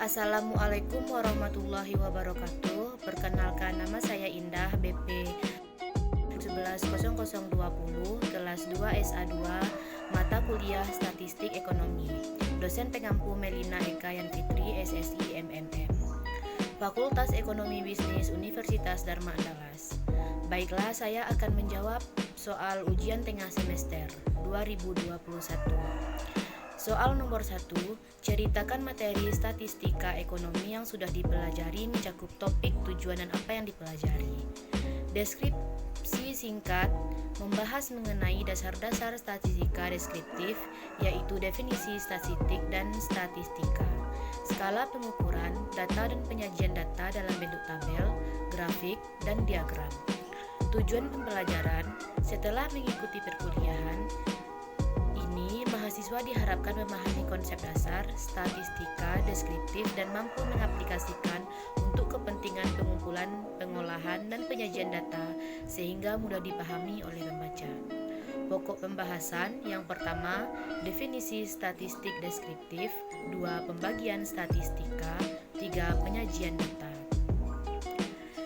Assalamualaikum warahmatullahi wabarakatuh. Perkenalkan, nama saya Indah, BP 110020, kelas 2 SA2, mata kuliah Statistik Ekonomi. Dosen pengampu Melina Eka Yanfitri, SSI MMM. Fakultas Ekonomi Bisnis Universitas Dharma Andalas. Baiklah, saya akan menjawab soal ujian tengah semester 2021. Soal nomor 1, ceritakan materi statistika ekonomi yang sudah dipelajari mencakup topik, tujuan, dan apa yang dipelajari. Deskripsi singkat membahas mengenai dasar-dasar statistika deskriptif, yaitu definisi statistik dan statistika, skala pengukuran, data dan penyajian data dalam bentuk tabel, grafik, dan diagram. Tujuan pembelajaran: setelah mengikuti perkuliahan ini, mahasiswa diharapkan memahami konsep dasar statistika deskriptif dan mampu mengaplikasikan untuk kepentingan pengumpulan, pengolahan, dan penyajian data sehingga mudah dipahami oleh pembaca. Pokok pembahasan: yang pertama, definisi statistik deskriptif, 2, pembagian statistika, 3, penyajian data.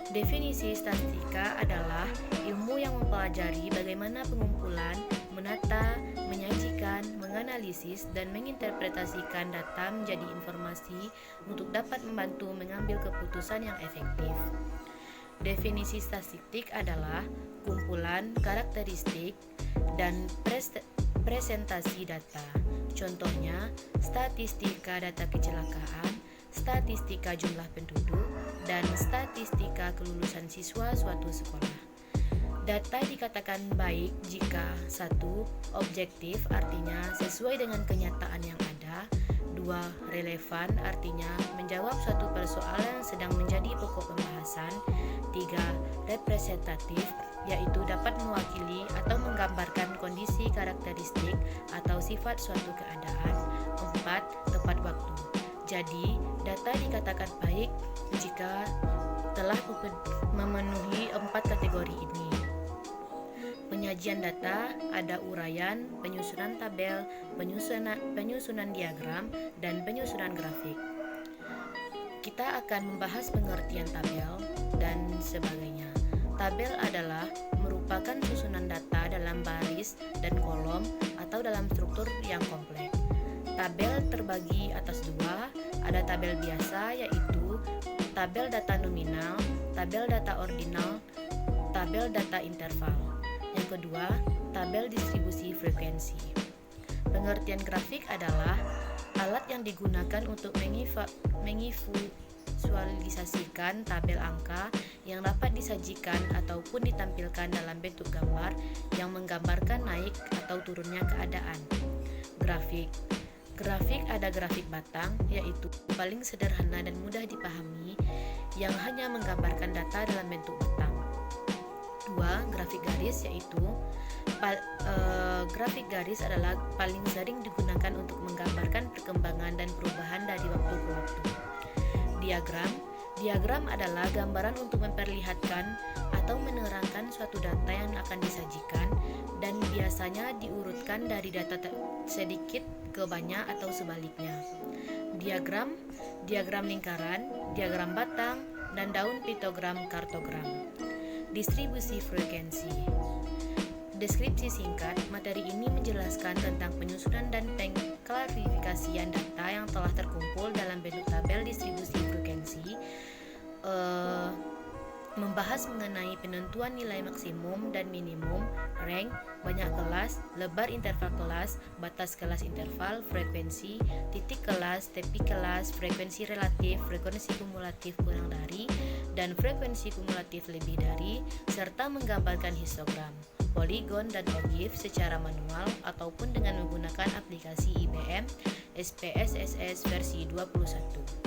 Definisi statistika adalah ilmu yang mempelajari bagaimana pengumpulan, menata, menyajikan, menganalisis, dan menginterpretasikan data menjadi informasi untuk dapat membantu mengambil keputusan yang efektif. Definisi statistik adalah kumpulan, karakteristik, dan presentasi data. Contohnya, statistika data kecelakaan, statistika jumlah penduduk, dan statistika kelulusan siswa suatu sekolah. Data dikatakan baik jika 1. Objektif, artinya sesuai dengan kenyataan yang ada. 2. Relevan, artinya menjawab suatu persoalan yang sedang menjadi pokok pembahasan. 3. Representatif, yaitu dapat mewakili atau menggambarkan kondisi, karakteristik, atau sifat suatu keadaan. 4. Tepat waktu. Jadi, data dikatakan baik jika telah memenuhi 4 kategori ini. Penyajian data ada uraian, penyusunan tabel, penyusunan diagram, dan penyusunan grafik. Kita akan membahas pengertian tabel dan sebagainya. Tabel adalah merupakan susunan data dalam baris dan kolom atau dalam struktur yang kompleks. Tabel terbagi atas 2, ada tabel biasa yaitu tabel data nominal, tabel data ordinal, tabel data interval. Yang kedua, tabel distribusi frekuensi. Pengertian grafik adalah alat yang digunakan untuk mengvisualisasikan tabel angka yang dapat disajikan ataupun ditampilkan dalam bentuk gambar yang menggambarkan naik atau turunnya keadaan. Grafik ada grafik batang, yaitu paling sederhana dan mudah dipahami yang hanya menggambarkan data dalam bentuk batang. 2. Grafik garis, yaitu grafik garis adalah paling sering digunakan untuk menggambarkan perkembangan dan perubahan dari waktu ke waktu. Diagram adalah gambaran untuk memperlihatkan atau menerangkan suatu data yang akan disajikan dan biasanya diurutkan dari data sedikit ke banyak atau sebaliknya. Diagram lingkaran, diagram batang, dan daun piktogram kartogram. Distribusi frekuensi. Deskripsi singkat, materi ini menjelaskan tentang penyusunan dan pengklarifikasian data yang telah terkumpul dalam bentuk tabel distribusi frekuensi, membahas mengenai penentuan nilai maksimum dan minimum, rank, banyak kelas, lebar interval kelas, batas kelas interval, frekuensi, titik kelas, tepi kelas, frekuensi relatif, frekuensi kumulatif kurang dari, dan frekuensi kumulatif lebih dari, serta menggambarkan histogram, poligon, dan ogif secara manual ataupun dengan menggunakan aplikasi IBM SPSS versi 21.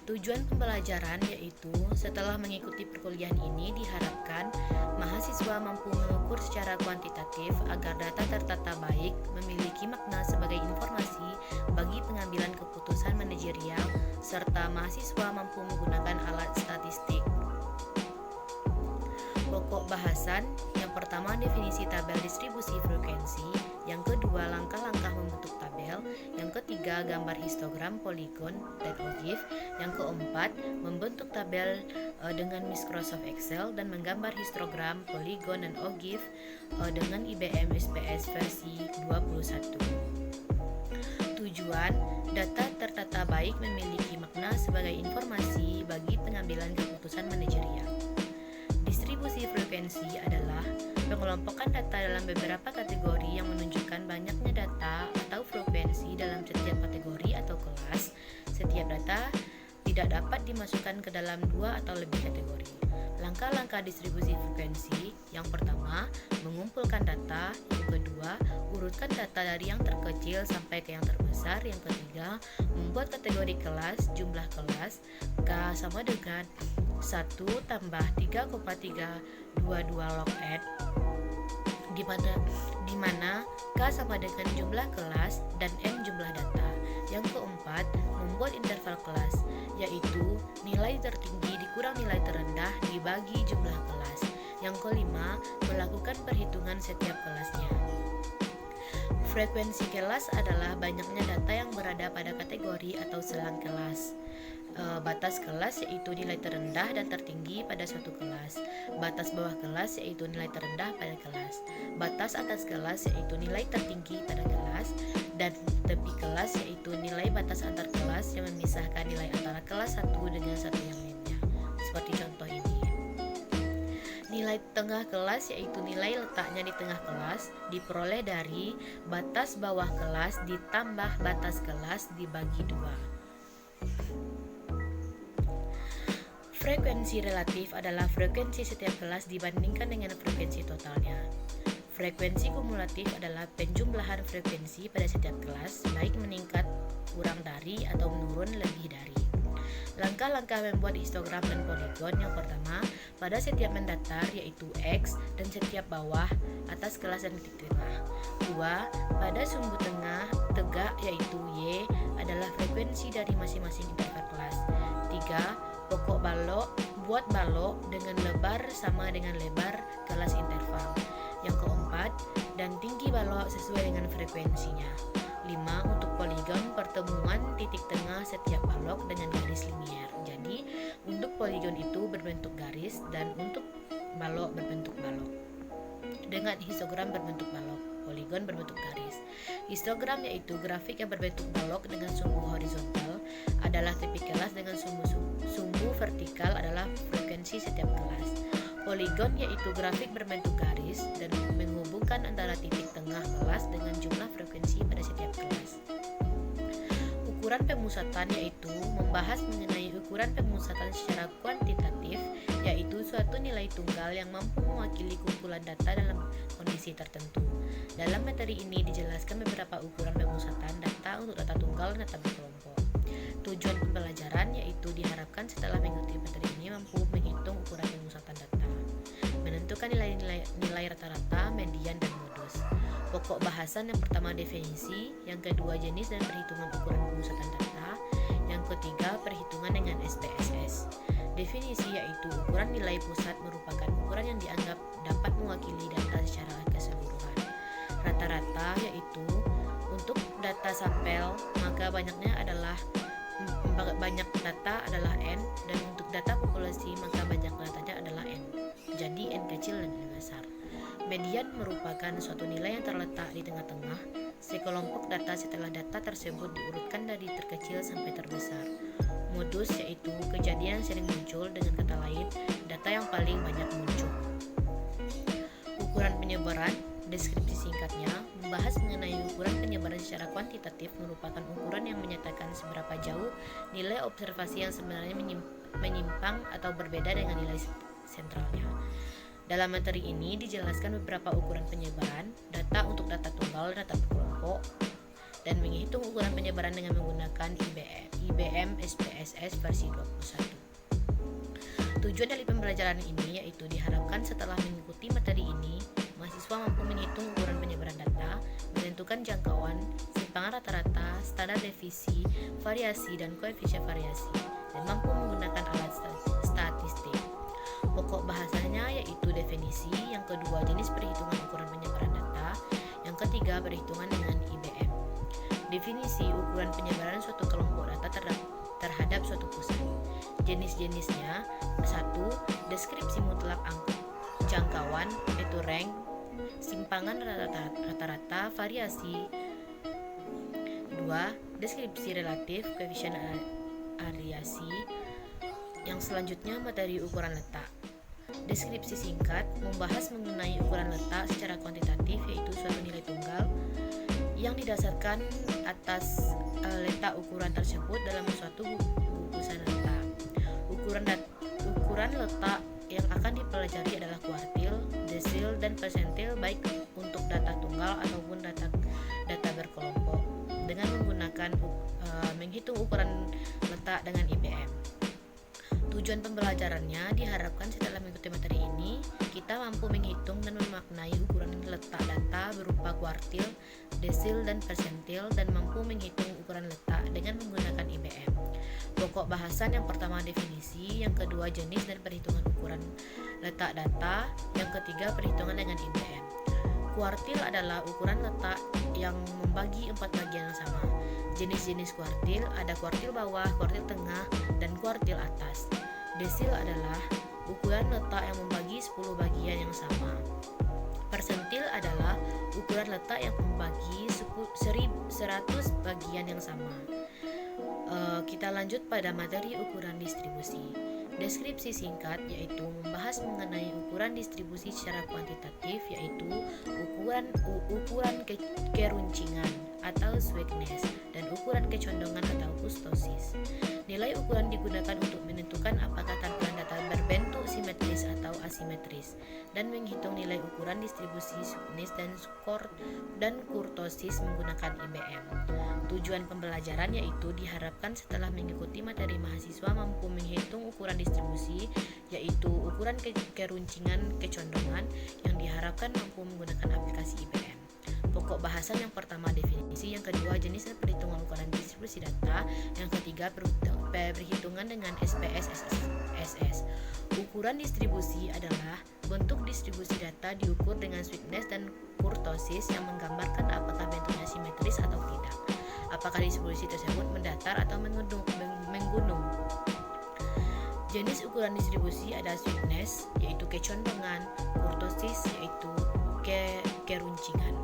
Tujuan pembelajaran yaitu setelah mengikuti perkuliahan ini diharapkan mahasiswa mampu mengukur secara kuantitatif agar data tertata baik, memiliki makna sebagai informasi bagi pengambilan keputusan manajerial, serta mahasiswa mampu menggunakan alat statistik. Pokok bahasan: yang pertama, definisi tabel distribusi frekuensi. Yang kedua, langkah-langkah membentuk tabel. Yang ketiga, gambar histogram, poligon, dan OGIF. Yang keempat, membentuk tabel dengan Microsoft Excel dan menggambar histogram, poligon, dan OGIF dengan IBM SPS versi 21. Tujuan, data tertata baik memiliki makna sebagai informasi bagi pengambilan keputusan manajerial. Distribusi frekuensi adalah pengelompokan data dalam beberapa kategori yang menunjukkan banyaknya data atau frekuensi dalam setiap kategori atau kelas. Setiap data tidak dapat dimasukkan ke dalam dua atau lebih kategori. Langkah-langkah distribusi frekuensi: yang pertama, mengumpulkan data. Yang kedua, urutkan data dari yang terkecil sampai ke yang terbesar. Yang ketiga, membuat kategori kelas. Jumlah kelas K sama dengan 1 tambah 3,322 log n, di mana K sama dengan jumlah kelas dan N jumlah data. Yang keempat, membuat interval kelas, yaitu nilai tertinggi dikurang nilai terendah dibagi jumlah kelas. Yang kelima, melakukan perhitungan setiap kelasnya. Frekuensi kelas adalah banyaknya data yang berada pada kategori atau selang kelas. Batas kelas yaitu nilai terendah dan tertinggi pada suatu kelas. Batas bawah kelas yaitu nilai terendah pada kelas. Batas atas kelas yaitu nilai tertinggi pada kelas. Dan tepi kelas yaitu nilai batas antar kelas yang memisahkan nilai antara kelas satu dengan satu yang lainnya. Seperti contoh ini. Nilai tengah kelas yaitu nilai letaknya di tengah kelas diperoleh dari batas bawah kelas ditambah batas kelas dibagi 2. Frekuensi relatif adalah frekuensi setiap kelas dibandingkan dengan frekuensi totalnya. Frekuensi kumulatif adalah penjumlahan frekuensi pada setiap kelas, baik meningkat, kurang dari, atau menurun lebih dari. Langkah-langkah membuat histogram dan poligon: yang pertama, pada setiap mendatar yaitu X dan setiap bawah, atas kelas dan titik tengah. 2. Pada sumbu tengah tegak yaitu Y adalah frekuensi dari masing-masing interval kelas. 3. Pokok balok, buat balok dengan lebar sama dengan lebar kelas interval. Yang keempat, dan tinggi balok sesuai dengan frekuensinya. 5. Untuk poligon, pertemuan titik tengah setiap balok dengan garis linier. Jadi, untuk poligon itu berbentuk garis dan untuk balok berbentuk balok. Dengan histogram berbentuk balok, poligon berbentuk garis. Histogram yaitu grafik yang berbentuk balok dengan sumbu horizontal adalah tipe kelas dengan sumbu vertikal adalah frekuensi setiap kelas. Poligon yaitu grafik berbentuk garis dan menghubungkan antara titik tengah kelas dengan jumlah frekuensi pada setiap kelas. Ukuran pemusatan yaitu membahas mengenai ukuran pemusatan secara kuantitatif, yaitu suatu nilai tunggal yang mampu mewakili kumpulan data dalam kondisi tertentu. Dalam materi ini dijelaskan beberapa ukuran pemusatan data untuk data tunggal dan data berkelompok. Tujuan pembelajaran yaitu diharapkan setelah mengikuti materi ini mampu menghitung ukuran pemusatan data, menentukan nilai rata-rata, median, dan modus. Pokok bahasan: yang pertama definisi, yang kedua jenis dan perhitungan ukuran pemusatan data, yang ketiga perhitungan dengan SPSS. Definisi yaitu ukuran nilai pusat merupakan ukuran yang dianggap dapat mewakili data secara keseluruhan. Rata-rata yaitu untuk data sampel maka banyak data adalah N, dan untuk data populasi maka banyak datanya adalah N. Jadi N kecil dan N besar. Median merupakan suatu nilai yang terletak di tengah-tengah sekelompok data setelah data tersebut diurutkan dari terkecil sampai terbesar. Modus yaitu kejadian sering muncul, dengan kata lain data yang paling banyak muncul. Ukuran penyebaran, deskripsi singkatnya, membahas mengenai ukuran penyebaran secara kuantitatif merupakan ukuran yang menyatakan seberapa jauh nilai observasi yang sebenarnya menyimpang atau berbeda dengan nilai sentralnya. Dalam materi ini dijelaskan beberapa ukuran penyebaran data untuk data tunggal dan data berkelompok, dan menghitung ukuran penyebaran dengan menggunakan IBM SPSS versi 21. Tujuan dari pembelajaran ini yaitu diharapkan setelah mengikuti materi ini, mahasiswa mampu menghitung ukuran penyebaran data, menentukan jangkauan, simpangan rata-rata, standar deviasi, variasi, dan koefisien variasi, dan mampu menggunakan alat statistik. Pokok bahasanya yaitu definisi. definisi, yang kedua jenis perhitungan ukuran penyebaran data, yang ketiga perhitungan dengan IBM. Definisi ukuran penyebaran suatu kelompok data terhadap suatu pusat. Jenis-jenisnya: 1. Deskripsi mutlak jangkauan, yaitu rank, simpangan rata-rata, variasi. 2. Deskripsi relatif, koefisien variasi. Yang selanjutnya materi ukuran letak. Deskripsi singkat membahas mengenai ukuran letak secara kuantitatif, yaitu suatu nilai tunggal yang didasarkan atas letak ukuran tersebut dalam suatu bungkusan letak. Ukuran letak yang akan dipelajari adalah kuartil, desil, dan persentil, baik untuk data tunggal ataupun data berkelompok, dengan menggunakan menghitung ukuran letak dengan IBM. Tujuan pembelajarannya diharapkan setelah mengikuti materi ini, kita mampu menghitung dan memaknai ukuran letak data berupa kuartil, desil, dan persentil, dan mampu menghitung ukuran letak dengan menggunakan IBM. Pokok bahasan: yang pertama definisi, yang kedua jenis dan perhitungan ukuran letak data, yang ketiga perhitungan dengan IBM. Kuartil adalah ukuran letak yang membagi 4 bagian yang sama. Jenis-jenis kuartil ada kuartil bawah, kuartil tengah, dan kuartil atas. Desil adalah ukuran letak yang membagi 10 bagian yang sama. Persentil adalah ukuran letak yang membagi 100 bagian yang sama. Kita lanjut pada materi ukuran distribusi. Deskripsi singkat yaitu membahas mengenai ukuran distribusi secara kuantitatif, yaitu ukuran keruncingan atau sweetness, dan ukuran kecondongan atau kustosis. Nilai ukuran digunakan untuk menentukan apakah tampilan data berbentuk simetris atau asimetris, dan menghitung nilai ukuran distribusi sweetness dan kurtosis menggunakan IBM. Tujuan pembelajaran yaitu diharapkan setelah mengikuti materi mahasiswa mampu menghitung ukuran distribusi, yaitu ukuran keruncingan kecondongan, yang diharapkan mampu menggunakan aplikasi IBM. Pokok bahasan: yang pertama definisi, yang kedua jenis dan perhitungan ukuran distribusi data, yang ketiga perhitungan dengan SPSS. Ukuran distribusi adalah bentuk distribusi data diukur dengan sweetness dan kurtosis yang menggambarkan apakah bentuknya simetris atau tidak. Apakah distribusi tersebut mendatar atau menggunung. Jenis ukuran distribusi ada sweetness, yaitu kecondongan, kurtosis, yaitu keruncingan.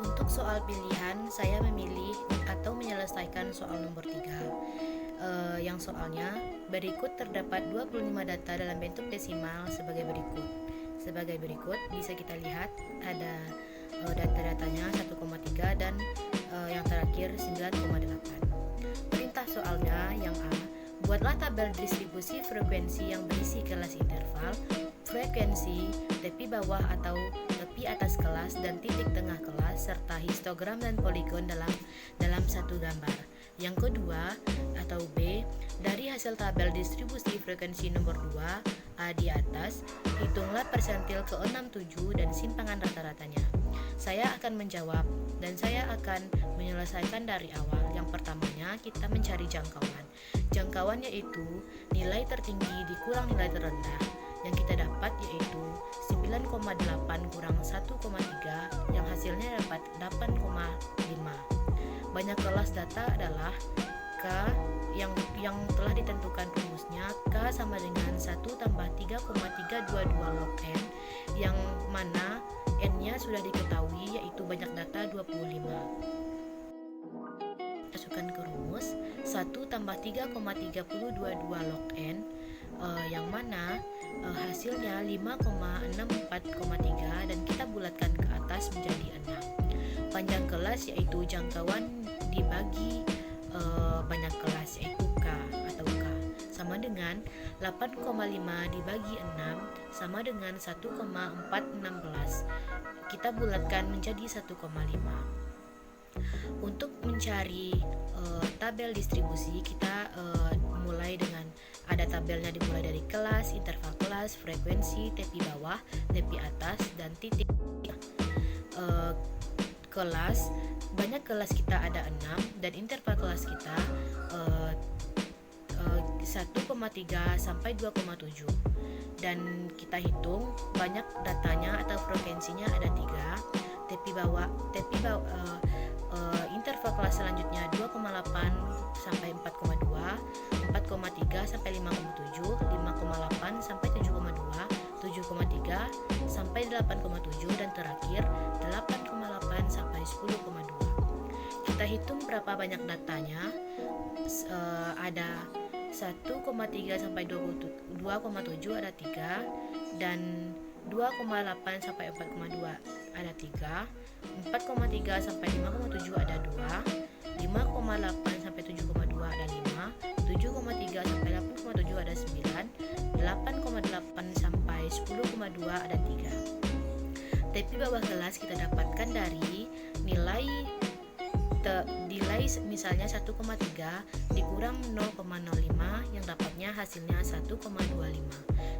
Untuk soal pilihan, saya memilih atau menyelesaikan soal nomor 3. Yang soalnya, berikut terdapat 25 data dalam bentuk desimal sebagai berikut. Bisa kita lihat ada data-datanya 1,3 dan yang terakhir 9,8. Perintah soalnya yang A, buatlah tabel distribusi frekuensi yang berisi kelas interval, frekuensi, tepi bawah atau tepi atas kelas, dan titik tengah kelas, serta histogram dan poligon dalam satu gambar. Yang kedua atau B, dari hasil tabel distribusi frekuensi nomor 2 A di atas, hitunglah persentil ke-67 dan simpangan rata-ratanya. Saya akan menjawab dan saya akan menyelesaikan dari awal. Yang pertamanya kita mencari jangkauan. Jangkauan yaitu nilai tertinggi dikurang nilai terendah. Yang kita dapat yaitu 9,8 kurang 1,3 yang hasilnya dapat 8,5. Banyak kelas data adalah K yang telah ditentukan rumusnya. K sama dengan 1 tambah 3,322 log N, yang mana N-nya sudah diketahui yaitu banyak data 25. Masukkan ke rumus 1 tambah 3,322 log N, yang mana hasilnya 5,64,3, dan kita bulatkan ke atas menjadi 6. Panjang kelas yaitu jangkauan dibagi banyak kelas yaitu K atau K, sama dengan 8,5 dibagi 6 sama dengan 1,416. Kita bulatkan menjadi 1,5. Untuk mencari tabel distribusi, kita mulai dengan ada tabelnya dimulai dari kelas, interval kelas, frekuensi, tepi bawah, tepi atas, dan titik. Kelas, banyak kelas kita ada 6 dan interval kelas kita 1,3 sampai 2,7. Dan kita hitung banyak datanya atau frekuensinya ada 3. Interval kelas selanjutnya 2,8 sampai 4,2, 4,3 sampai 5,7, 5,8 sampai 7,2, 7,3 sampai 8,7, dan terakhir 8,8 sampai 10,2. Kita hitung berapa banyak datanya. Ada 1,3 sampai 2,7 ada 3, dan 2,8 sampai 4,2 ada 3, 4,3 sampai 5,7 ada 2, 5,8 sampai 7,2 ada 5, 7,3 sampai 8,7 ada 9, 8,8 sampai 10,2 ada 3. Tapi bawah kelas kita dapatkan dari nilai misalnya 1,3 dikurang 0,05 yang dapatnya hasilnya 1,25,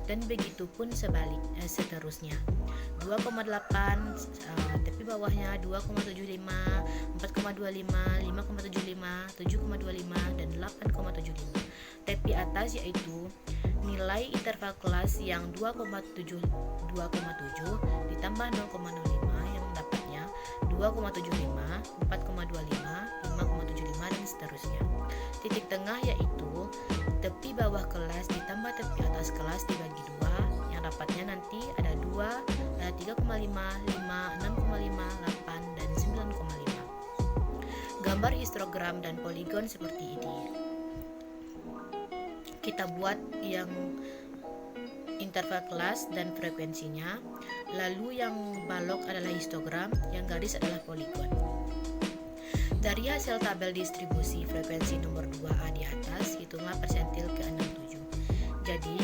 dan begitu pun seterusnya. 2,8 tapi bawahnya 2,75, 4,25, 5,75, 7,25, dan 8,75. Tapi atas yaitu nilai interval kelas yang 2,7 ditambah 0,05 yang dapatnya 2,75, 4,25, 5,75, dan seterusnya. Titik tengah yaitu tepi bawah kelas ditambah tepi atas kelas dibagi 2 yang dapatnya nanti ada 2, ada 3,5, 5, 6,5, 8, dan 9,5. Gambar histogram dan poligon seperti ini. Kita buat yang interval kelas dan frekuensinya, lalu yang balok adalah histogram, yang garis adalah poligon. Dari hasil tabel distribusi frekuensi nomor 2A di atas, hitunglah persentil ke-67. Jadi,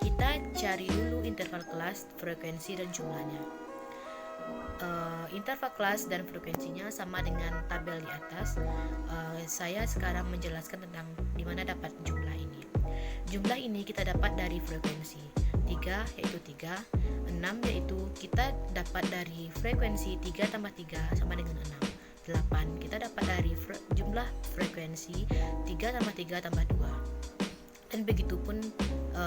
kita cari dulu interval kelas, frekuensi, dan jumlahnya. Interval kelas dan frekuensinya sama dengan tabel di atas. Saya sekarang menjelaskan tentang di mana dapat jumlah ini. Jumlah ini kita dapat dari frekuensi. 3 yaitu 3, 6 yaitu kita dapat dari frekuensi 3 tambah 3 sama dengan 6. 8 kita dapat dari jumlah frekuensi 3 tambah 3 tambah 2, dan begitu pun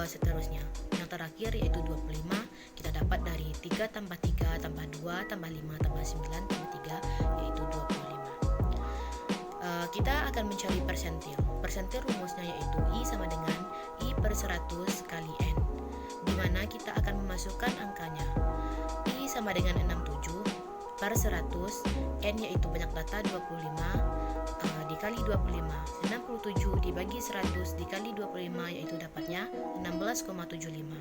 seterusnya. Yang terakhir yaitu 25 kita dapat dari 3 tambah 3 tambah 2 tambah 5 tambah 9 tambah 3 yaitu 25. Kita akan mencari persentil. Persentil rumusnya yaitu I sama dengan I per 100 kali N, di mana kita akan memasukkan angkanya. I sama dengan 67 per 100, N yaitu banyak data 25 dikali 25, 67 dibagi 100 dikali 25 yaitu dapatnya 16,75.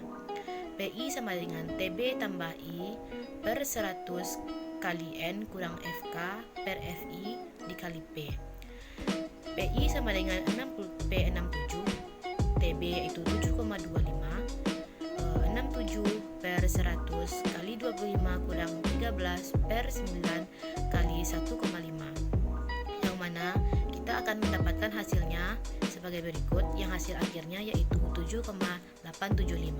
PI sama dengan TB tambah I per 100 kali N kurang FK per FI dikali P. PI sama dengan P67, TB yaitu 7,25, 67 per 100 kali 25 kurang 13 per 9 kali 1,5, yang mana kita akan mendapatkan hasilnya sebagai berikut, yang hasil akhirnya yaitu 7,875.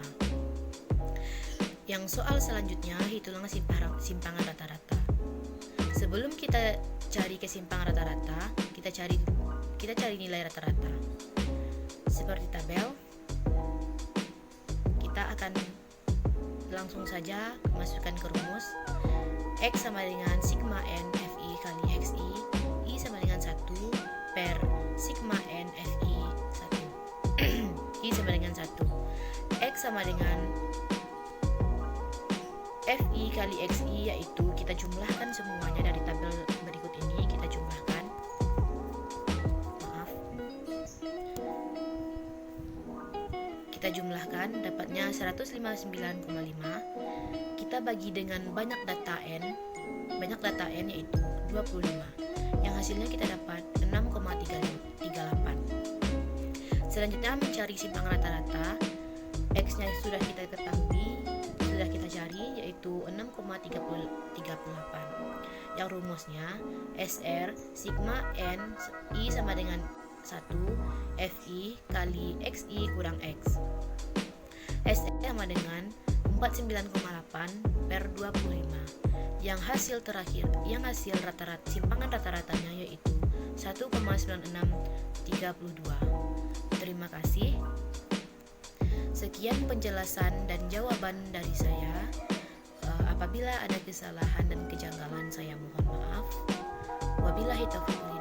Yang soal selanjutnya, hitunglah simpangan rata-rata. Sebelum kita cari kesimpangan rata-rata, kita cari nilai rata-rata. Seperti tabel, kita akan langsung saja masukkan ke rumus. X sama dengan sigma N FI kali XI, I sama dengan 1 per sigma N FI 1 I sama dengan 1. X sama dengan FI kali XI, yaitu kita jumlahkan semuanya dari tabel berikut ini. Kita jumlahkan, kita jumlahkan dapatnya 159,5. Kita bagi dengan banyak data N yaitu 25, yang hasilnya kita dapat 6,38. Selanjutnya mencari simpangan rata-rata. X nya sudah kita ketahui, sudah kita cari, yaitu 6,38. Yang rumusnya SR sigma N I sama dengan 1 FI kali XI kurang X. SR sama dengan 49,8 per 25. Yang hasil simpangan rata-ratanya yaitu 1,9632. Terima kasih. Sekian penjelasan dan jawaban dari saya. Apabila ada kesalahan dan kejanggalan, saya mohon maaf. Wabillahi taufiq.